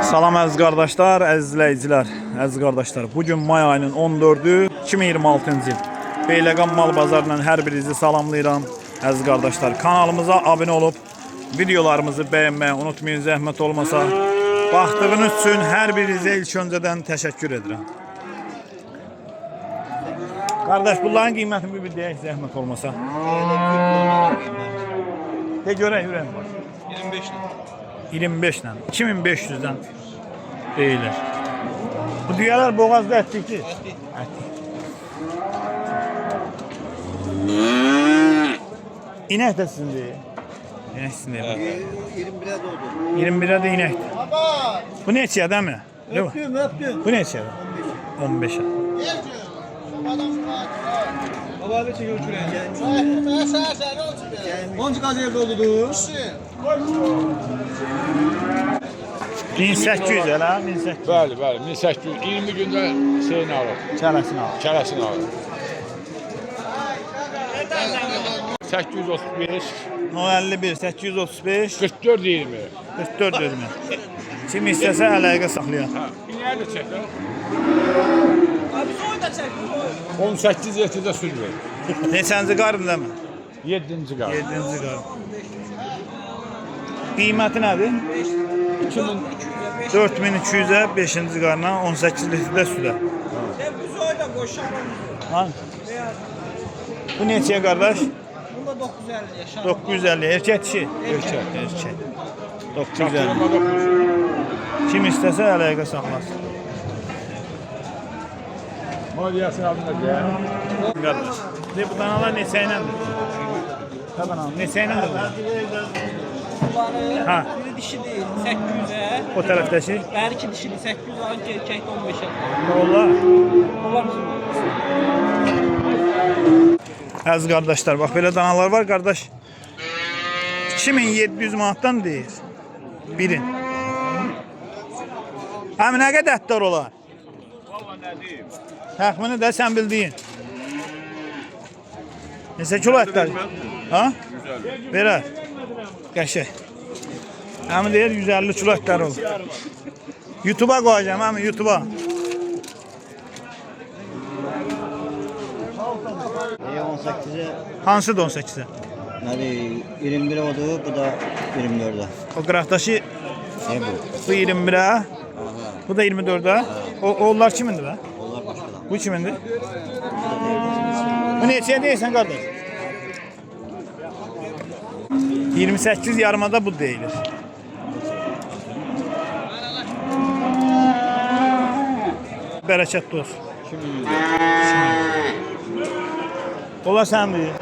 Salam əziz qardaşlar, əziz izləyicilər, əziz qardaşlar. Bugün may ayının 14-ü 2026-cı il. Beyləqan mal bazarından hər birinizi salamlayıram. Əziz qardaşlar, kanalımıza abunə olub videolarımızı bəyənməyi unutmayın, zəhmət olmasa. Baxdığınız üçün hər birinizə ilk öncədən təşəkkür edirəm. Qardaş, bunların qiymətini bir deyək, zəhmət olmasa. De görək, ürəyim var. 25 lira. 25 ilə, 2500-dən deyilir. Bu düyələr boğazda ətlikdir. İnək də sizin deyil. İnək sizin deyil. 21'e doğdu. 21'ə də inəkdir. Baba! Bu neçəyə də mi? Öptüm. Bu neçəyə? 15'ə. Baba bir çekiyor şuraya. Ben sana olsun be. 10 gaz evde oldu. 1800 elə, 1800. Bəli, 1800, 20 gündə şeyini alır, Kələsini al. kərəsini alır. 835, 051, 835, 44 20. 44 dözmə. Kim istəsə əlaqə saxlayar. İnəyə də çək lan. 18 yetidə süd ver. Neçənci qarın demə? 7-ci qal. 7-ci qarın. Qiyməti nədir? 4200'ə 5-ci qarına 18 litrdə südə. Ha? Bu neçəyə qardaş? Bunda 950 yaşa. 950. Erkək dişi? Erkək. 950. Kim istəsə əlaqə saxlasın. Maliyəsini alın da gəl. Qardaş. Bu danalar neçə iləndir? Tabanam, neçə iləndir? Bunları Ha. biri dişi değil 800'e. O tərəfdəki? Belki dişili 800 anki erkek 15'e. Onlar. Onlar bizim. Əziz qardaşlar, bax belə danalar var qardaş. 2700 manatdan deyir. Birin. Həmin nə qədər ətlər olar? Valla nə deyim? Təxmini də sən bildiyin. Neçə kilo ətlər? Ha? Verər. Qəşək. Həmin deyir 150 kilo ətlər olur. YouTube'a qoyacağım, həmin YouTube'a. Ya 18'e Hansı da 18'e? hadi 21'e oldu, bu da 24'e. O qıraqdaşı Ne bu? bu 21'e, bu da 24'e. Onlar kimindir be? Onlar başkadan. Bu kimindir? Bu neçəyə deyirsən qardaş? 28 yarımada bu deyilir. Bərəkətli olsun. Olar sən deyir.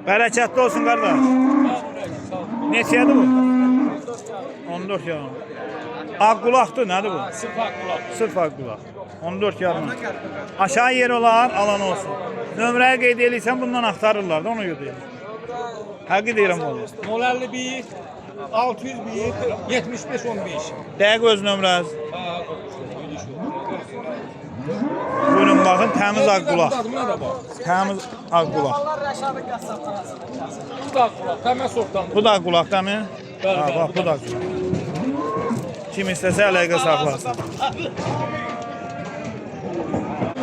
Bərəkətli olsun qardaş. Neçədir bu? 14 yarım. Ağ qulaqdır, nədir bu? Sırf ağ qulaq. 14 yarım. Aşağı yer olar, alan olsun. Nömrəyə qeyd edirsən, bundan axtarırlar da, onu götürür. Həqiq deyirəm oğlum. 051 601 75 15. Dəqiq öz nömrəniz. Buyurun baxın, təmiz ağ qulaq. Buna da bax. Təmiz ağ qulaq. Bu da qulaq, təməl sortdan. Bu da qulaq da mı? Bəli, Ha, bəli, bax, bu da qulaq. Kim istəsə əlaqə saxlasın.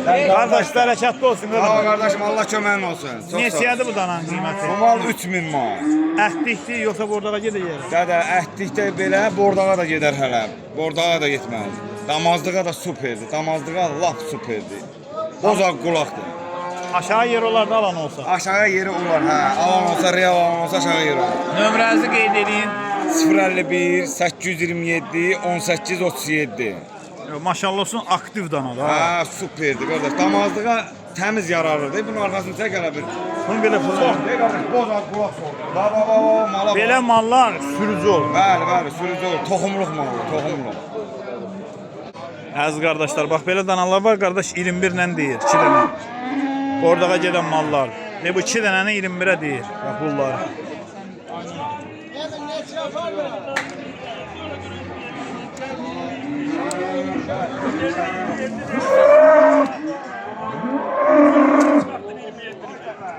Qardaş, bərəkətli olsun. Sağ ol kardeşim, Allah köməyin olsun. Çok sağ ol. Neçədir bu dananın qiyməti? Bu mal 3000 manat. Ətlikdir, yoxsa bordağa gedəcək? Dədə ətlikdə belə bordağa da gedər hələ. Bordağa da getməz. Damazlığa da superdir. Damazlığa lap superdir. Bozaq qulaqdır. Aşağı yer olar da alan olsa. Aşağı yeri olar, hə. Alan olsa, real alan olsa aşağı yeri olur. Nömrənizi qeyd edin. 051 827 18 37. Maşallah olsun, aktiv danadır. Ha. Ha, superdir qardaş. Damazlığa təmiz yararlıdır. Bunun arxasını çək hələ bir. Bunu belə Sox, fırlar. qardaş, bozaq qulaq soxdur. Mala bak. Belə mallar sürücü olur. Bəli, sürücü olur. Toxumluq malı, toxumluq. Əziz qardaşlar, bax belə danalar var, qardaş 21 ilə deyir, 2 dənə. Bordağa gedən mallar. Bu 2 dənəni 21-ə deyir. Bax bunlar.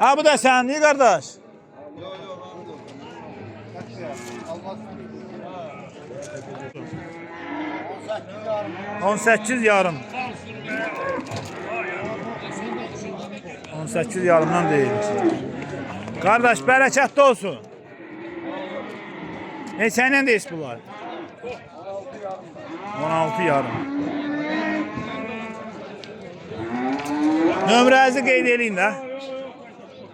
Ha bu da səndir qardaş. 18 yarım. 18 yarımdan değil. Kardeş bereketli olsun. Neçəyle deyiz bunlar? 16 yarım. Nömrənizi qeyd edin də.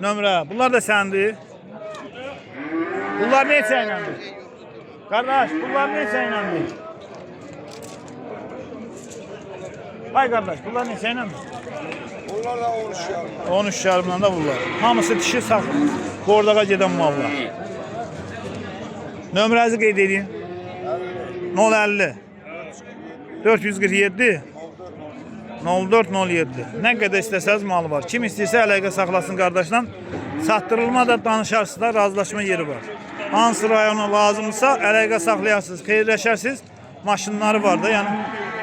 Nömrə. Bunlar da səndir. Bunlar neçəylədir? Kardeş bunlar neçəylədir? Ay kardeş bunlar neçəylədir? Onlar da 13 yarım. 13 yarımdan da bunlar. Hamısı dişi saxlı. Bordağa gedən mallar. Nömrənizi qeyd edin. 050 447 0407. Nə qədər istəsəniz malı var. Kim istəyirsə əlaqə saxlasın qardaşla. Satdırılma da danışarsınızlar, razılaşma yeri var. Hansı rayona lazımsa əlaqə saxlayarsınız, xeyirləşərsiniz. Maşınları var da, yəni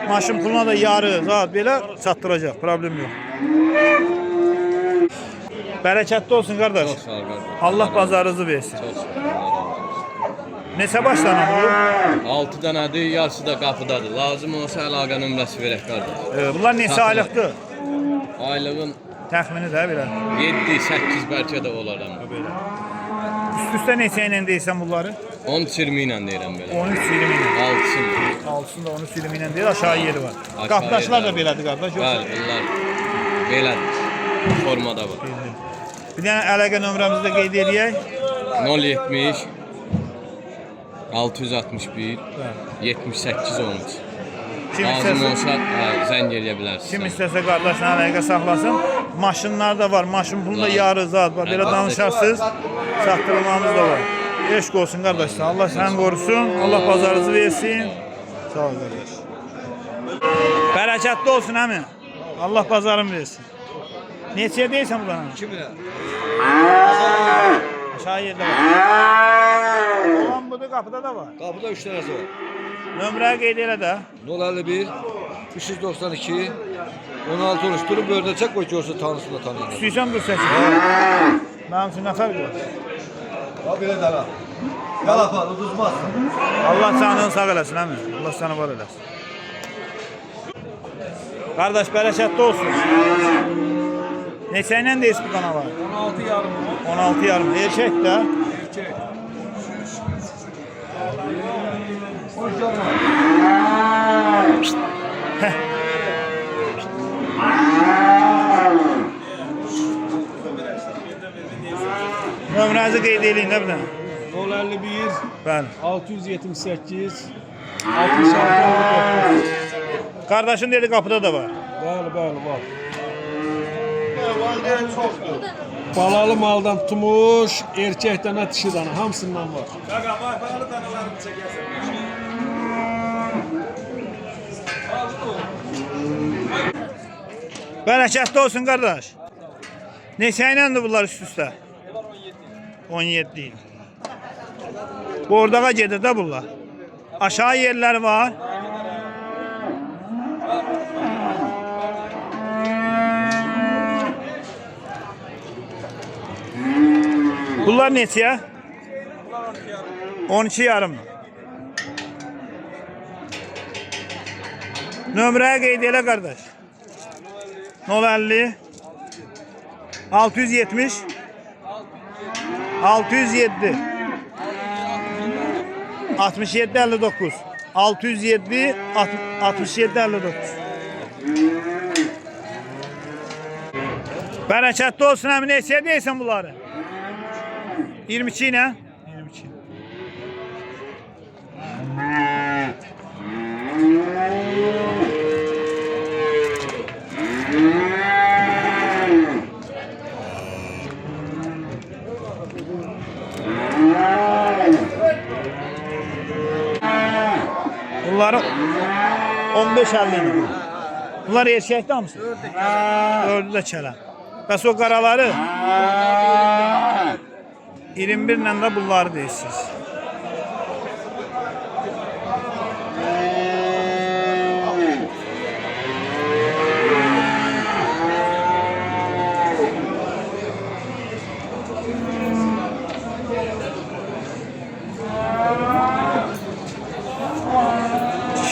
maşın puluna da yarı saat belə çatdıracaq, problem yox. Bərəkətli olsun qardaş. Çox sağ ol qardaş. Allah bazarınızı versin. Çox sağ ol. Neçə başlanır bu? 6 dənədir, yarısı da qapıdadır. Lazım olsa əlaqə nömrəsi verək qardaş. Bunlar neçə Satılır. aylıqdır? Aylığın Təxmini də belə. 7-8 bəlkə də olar amma. Üst-üstə neçə ilə deyirsən bunları? 13-20 ilə deyirəm belə. 13-20 ilə. 6-sını. Altısında 13-20 ilə deyir, aşağı yeri var. Aşağı Qapdaşlar da yeri var. belədir qardaş. Bəli, bunlar belədir. Formada var. Bir dənə əlaqə nömrəmizi də qeyd edək. 070 661 78 olmuş. Kim Lazım istəsə, olsa zəng eləyə bilərsiniz. kim istəsə qardaşla əlaqə saxlasın. Maşınlar da var, maşın pulunda yarı zat var. Belə danışarsınız, çatdırılmamız da var. Eşq olsun qardaşlar. Allah səni qorusun, Allah bazarınızı versin. Sağ ol qardaş. Bərəkətli olsun əmi. Allah bazarını versin. Neçəyə deyirsən bunlara? 2 lira. Aşağı yerdə var. Olan budur, qapıda da var. Kapıda 3 tanesi var. Nömrəyə qeyd elə də. 051 392 16 13 durup böyle çek koy ki olsa tanısın da tanıyın. İstəyirsən dur səsin. Mənim üçün nə fərq var? Abi öyle dana. Yalapa uduzmazsın. Allah canını sağ eləsin əmi. Allah səni var eləsin. Qardaş bərəkətli olsun. Neçə ilə deyiz bu kanala? 16 yarım. 16 yarım. Erkək də. Erkek. Nömrənizi qeyd eləyin də bir dənə. 051 Bəli. 678 66 Qardaşın dedi qapıda da var. Bəli, bəli, var. Balalı maldan tutmuş, erkek dana, dişi dana hamısından var. Bərəkətli olsun qardaş. Neçə iləndir bunlar üst-üstə? 17 il. Bordağa gedir də bunlar. Aşağı yerləri var. Bunlar neçəyə? 12 yarım. Nömrəyə qeyd elə qardaş. 050 670 607 67 59 607 67 59. Bərəkətli olsun əmi, neçəyə deyirsən bunları? 22 ilə? 22. Bunları 15-50 idi. Bunlar erkəkdə hamısı? Dördü də kələm. Bəs o qaraları? 21 ilə də bunları deyirsiniz.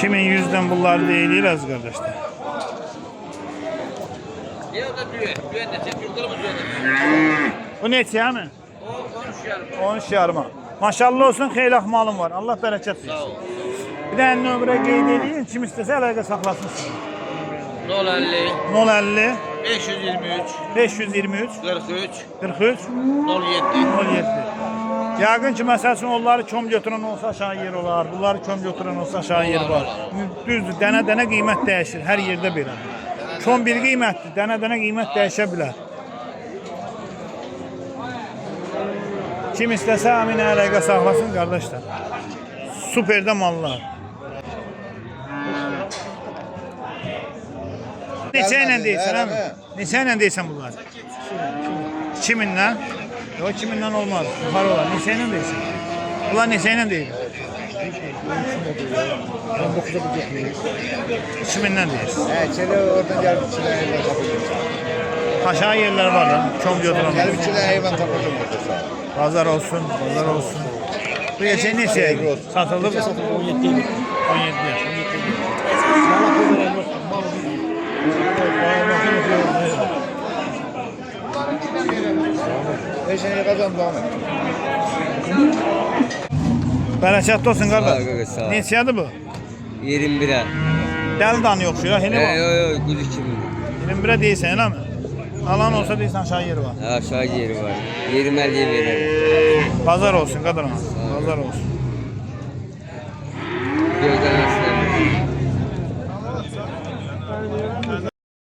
2100'den bunları deyilir az kardeşler. Bu neçə mi? 13 yarıma. Maşallah olsun, xeyli malım var. Allah bərəkət versin. Bir dənə nömrə qeyd edin, kim istəsə əlaqə saxlasın. 050 050 523 523 43 43 07 17. Yaqın ki, məsəl üçün onları köm götürən olsa aşağı yer olar, bunları köm götürən olsa aşağı yer var. Düzdür, dənə-dənə qiymət dəyişir, hər yerdə belədir. Köm bir qiymətdir, dənə-dənə qiymət dəyişə bilər. Kim istəsə həmin əlaqə saxlasın, qardaşlar. Superdə mallar. Neçə ilə deyirsən, əmi? Neçə ilə deyirsən bunlar? 2000-dən? Yox, 2000-dən olmaz. Yuxarı olar. Neçə ilə deyirsən? Bunlar neçə ilə deyir? 2000-dən deyirsən. Çele oradan gelip içine hayvan tapacağım. Aşağı yerler var lan. Çom götüren. Gelip içine hayvan tapacağım orada sağ. Pazar olsun, pazar olsun. Bu geçen neçə? Satıldı mı? 17. 17. Eşeğini kazandı Ahmet. Bərəkətli olsun qardaş. Sağ ol, sağ ol. Neçədir bu? 21'e. Dəli danı yoxşu ya, hele var. Yok kuzu kimi. 21'e deyirsən, elə mi? Alan olsa deyirsən aşağı yeri var. Aşağı yeri var. 20'e verelim. Pazar olsun qadına. Pazar olsun.